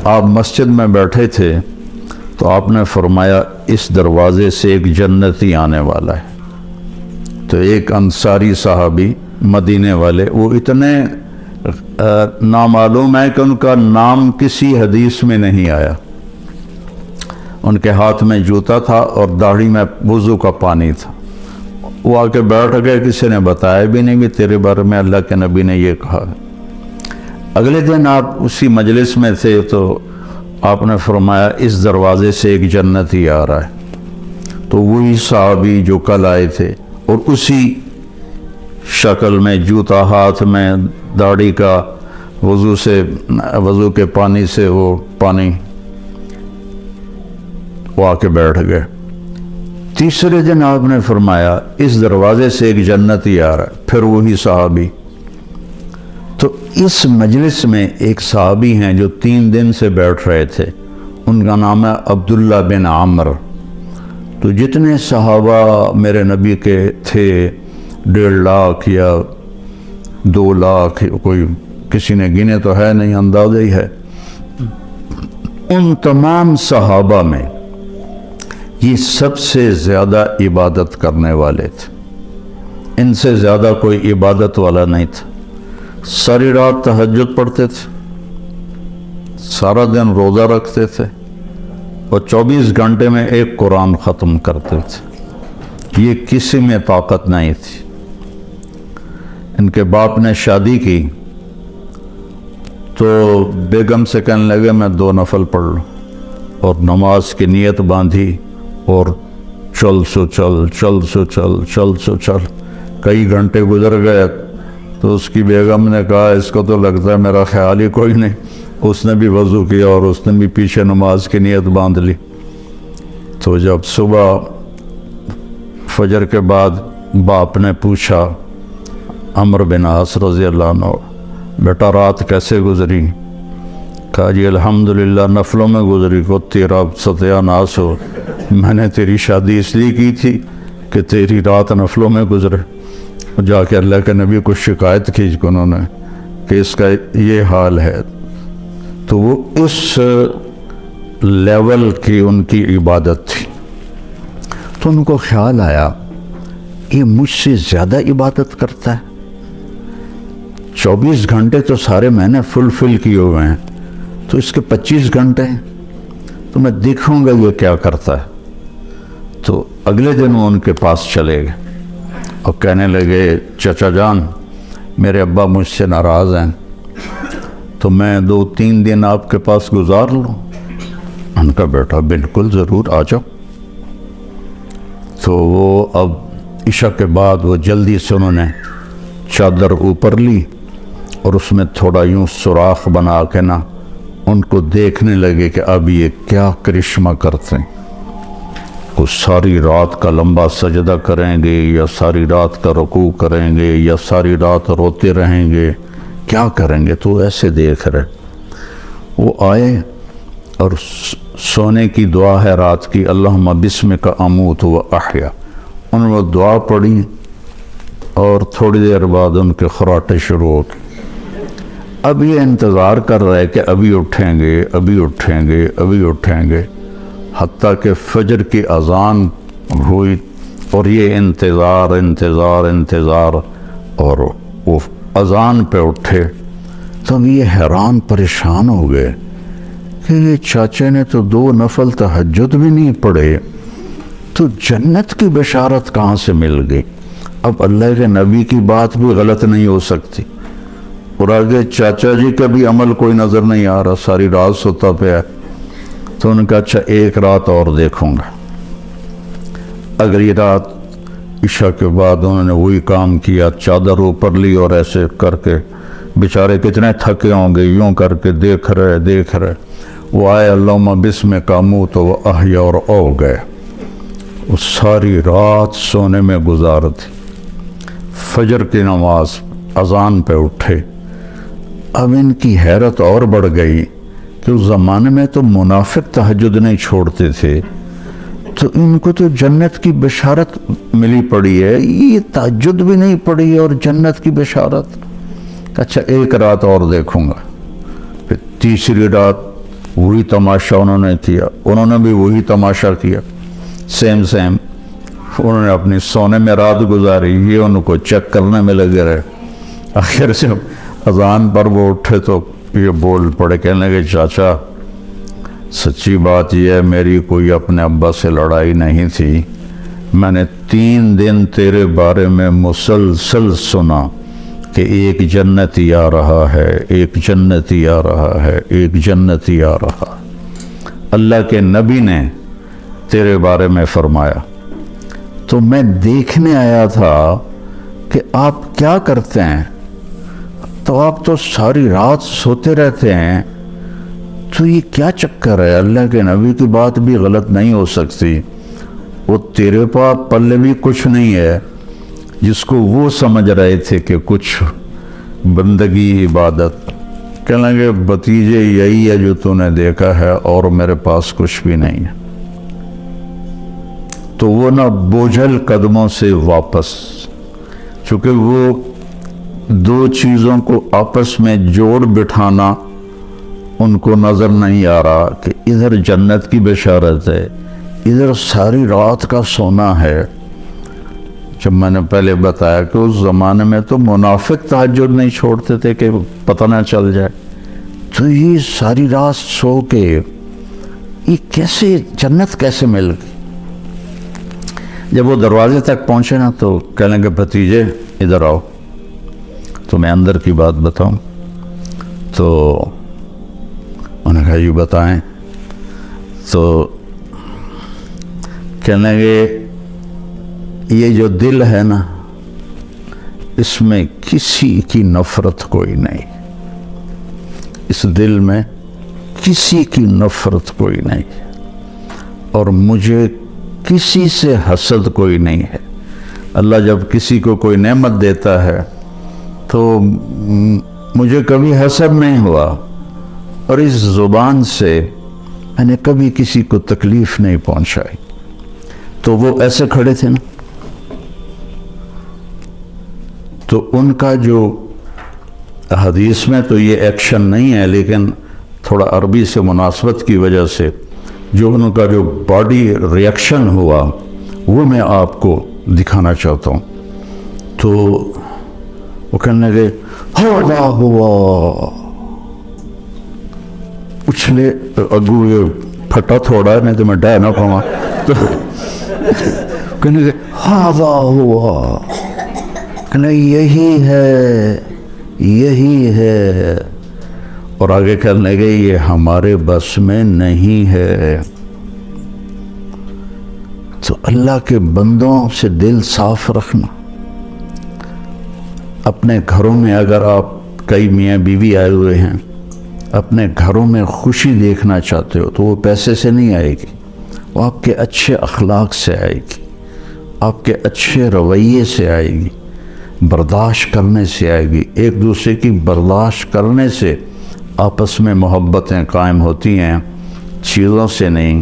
آپ مسجد میں بیٹھے تھے تو آپ نے فرمایا اس دروازے سے ایک جنتی آنے والا ہے. تو ایک انصاری صحابی مدینے والے، وہ اتنے نامعلوم ہے کہ ان کا نام کسی حدیث میں نہیں آیا. ان کے ہاتھ میں جوتا تھا اور داڑھی میں وضو کا پانی تھا. وہ آ کے بیٹھ گئے، کسی نے بتایا بھی نہیں کہ تیرے بارے میں اللہ کے نبی نے یہ کہا. اگلے دن آپ اسی مجلس میں تھے تو آپ نے فرمایا اس دروازے سے ایک جنتی آ رہا ہے. تو وہی صحابی جو کل آئے تھے اور اسی شکل میں، جوتا ہاتھ میں، داڑھی کا وضو کے پانی سے وہ پانی، وہ آ کے بیٹھ گئے. تیسرے دن آپ نے فرمایا اس دروازے سے ایک جنتی آ رہا ہے، پھر وہی صحابی. تو اس مجلس میں ایک صحابی ہیں جو 3 دن سے بیٹھ رہے تھے، ان کا نام ہے عبداللہ بن عمر. تو جتنے صحابہ میرے نبی کے تھے 1.5 لاکھ یا 2 لاکھ، کوئی کسی نے گنے تو ہے نہیں، اندازہ ہی ہے. ان تمام صحابہ میں یہ سب سے زیادہ عبادت کرنے والے تھے. ان سے زیادہ کوئی عبادت والا نہیں تھا. ساری رات تہجد پڑھتے تھے، سارا دن روزہ رکھتے تھے اور 24 گھنٹے میں ایک قرآن ختم کرتے تھے. یہ کسی میں طاقت نہیں تھی. ان کے باپ نے شادی کی تو بیگم سے کہنے لگے میں 2 نفل پڑھ لوں، اور نماز کی نیت باندھی اور چل سو چل کئی گھنٹے گزر گئے. تو اس کی بیگم نے کہا اس کو تو لگتا ہے میرا خیال ہی کوئی نہیں. اس نے بھی وضو کیا اور اس نے بھی پیچھے نماز کی نیت باندھ لی. تو جب صبح فجر کے بعد باپ نے پوچھا عمرو بن عاص رضی اللہ عنہ، بیٹا رات کیسے گزری؟ کہا جی الحمدللہ نفلوں میں گزری، کو تیرا ستیہ ناس ہو. میں نے تیری شادی اس لیے کی تھی کہ تیری رات نفلوں میں گزرے. جا کے اللہ کے نبی کو شکایت کی انہوں نے کہ اس کا یہ حال ہے. تو وہ اس لیول کی ان کی عبادت تھی. تو ان کو خیال آیا یہ مجھ سے زیادہ عبادت کرتا ہے. 24 گھنٹے تو سارے میں نے فل کیے ہوئے ہیں، تو اس کے 25 گھنٹے ہیں، تو میں دیکھوں گا یہ کیا کرتا ہے. تو اگلے دن وہ ان کے پاس چلے گئے اور کہنے لگے چچا جان میرے ابا مجھ سے ناراض ہیں، تو میں 2-3 دن آپ کے پاس گزار لوں؟ ان کا بیٹا بالکل ضرور آ جاؤ. تو وہ اب عشاء کے بعد وہ جلدی سے انہوں نے چادر اوپر لی اور اس میں تھوڑا یوں سوراخ بنا کے نا ان کو دیکھنے لگے کہ اب یہ کیا کرشمہ کرتے ہیں. وہ ساری رات کا لمبا سجدہ کریں گے یا ساری رات کا رکوع کریں گے یا ساری رات روتے رہیں گے، کیا کریں گے؟ تو ایسے دیکھ رہے. وہ آئے اور سونے کی دعا ہے رات کی، اللہم بسمک اموت و احیا. انہوں نے دعا پڑھی اور تھوڑی دیر بعد ان کے خراٹے شروع ہو گئے. اب یہ انتظار کر رہے کہ ابھی اٹھیں گے ابھی اٹھیں گے ابھی اٹھیں گے، حتیٰ کہ فجر کی اذان ہوئی اور یہ انتظار اور وہ اذان پہ اٹھے. تب یہ حیران پریشان ہو گئے کہ یہ چاچے نے تو 2 نفل تہجد بھی نہیں پڑھے، تو جنت کی بشارت کہاں سے مل گئی؟ اب اللہ کے نبی کی بات بھی غلط نہیں ہو سکتی. اور آگے چاچا جی کا بھی عمل کوئی نظر نہیں آ رہا، ساری رات سوتا پہ ہے. تو انہوں نے کہا اچھا ایک رات اور دیکھوں گا. اگلی رات عشاء کے بعد انہوں نے وہی کام کیا، چادر اوپر لی اور ایسے کر کے بیچارے کتنے تھکے ہوں گے، یوں کر کے دیکھ رہے. وہ آئے اللہم بسمک اموت و احیا اور او گئے. وہ ساری رات سونے میں گزار تھی. فجر کی نماز اذان پہ اٹھے. اب ان کی حیرت اور بڑھ گئی کہ اس زمانے میں تو منافق تہجد نہیں چھوڑتے تھے، تو ان کو تو جنت کی بشارت ملی پڑی ہے، یہ تہجد بھی نہیں پڑی اور جنت کی بشارت. اچھا ایک رات اور دیکھوں گا. پھر تیسری رات وہی تماشا انہوں نے کیا، انہوں نے بھی وہی تماشا کیا، سیم انہوں نے اپنی سونے میں رات گزاری، یہ ان کو چیک کرنے میں لگے رہے۔ آخر جب اذان پر وہ اٹھے تو یہ بول پڑے، کہنے لگے چاچا سچی بات یہ ہے میری کوئی اپنے ابا سے لڑائی نہیں تھی، میں نے 3 دن تیرے بارے میں مسلسل سنا کہ ایک جنتی آ رہا ہے، ایک جنتی آ رہا ہے، ایک جنتی آ رہا ہے۔ اللہ کے نبی نے تیرے بارے میں فرمایا، تو میں دیکھنے آیا تھا کہ آپ کیا کرتے ہیں، تو آپ تو ساری رات سوتے رہتے ہیں، تو یہ کیا چکر ہے؟ اللہ کے نبی کی بات بھی غلط نہیں ہو سکتی، وہ تیرے پاس پلے بھی کچھ نہیں ہے، جس کو وہ سمجھ رہے تھے کہ کچھ بندگی عبادت۔ کہنے لگے بھتیجے یہی ہے جو تو نے دیکھا ہے، اور میرے پاس کچھ بھی نہیں ہے۔ تو وہ نہ بوجھل قدموں سے واپس، چونکہ وہ 2 چیزوں کو آپس میں جوڑ بٹھانا ان کو نظر نہیں آ رہا کہ ادھر جنت کی بشارت ہے، ادھر ساری رات کا سونا ہے۔ جب میں نے پہلے بتایا کہ اس زمانے میں تو منافق تہجد نہیں چھوڑتے تھے کہ پتہ نہ چل جائے، تو یہ ساری رات سو کے یہ کیسے جنت کیسے مل گئی؟ جب وہ دروازے تک پہنچے نا تو کہنے لگے بھتیجے ادھر آؤ، تو میں اندر کی بات بتاؤں۔ تو انہوں نے کہا یہ بتائیں۔ تو کہنے لگے یہ جو دل ہے نا، اس میں کسی کی نفرت کوئی نہیں، اس دل میں کسی کی نفرت کوئی نہیں، اور مجھے کسی سے حسد کوئی نہیں ہے۔ اللہ جب کسی کو کوئی نعمت دیتا ہے تو مجھے کبھی حسد نہیں ہوا، اور اس زبان سے میں نے کبھی کسی کو تکلیف نہیں پہنچائی۔ تو وہ ایسے کھڑے تھے نا، تو ان کا جو حدیث میں تو یہ ایکشن نہیں ہے، لیکن تھوڑا عربی سے مناسبت کی وجہ سے جو ان کا جو باڈی ریاکشن ہوا وہ میں آپ کو دکھانا چاہتا ہوں۔ تو وہ کہنے لگے ہوا ہوا، اچھلے اگو یہ پھٹا تھوڑا ہے نہیں تو میں ڈائے نہ پاؤں، تو کہنے لگے ہوا ہوا، کہنے یہی ہے یہی ہے، اور آگے کہنے لگے یہ ہمارے بس میں نہیں ہے۔ تو اللہ کے بندوں سے دل صاف رکھنا۔ اپنے گھروں میں اگر آپ کئی میاں بیوی آئے ہوئے ہیں، اپنے گھروں میں خوشی دیکھنا چاہتے ہو تو وہ پیسے سے نہیں آئے گی، وہ آپ کے اچھے اخلاق سے آئے گی، آپ کے اچھے رویے سے آئے گی، برداشت کرنے سے آئے گی۔ ایک دوسرے کی برداشت کرنے سے آپس میں محبتیں قائم ہوتی ہیں، چیزوں سے نہیں۔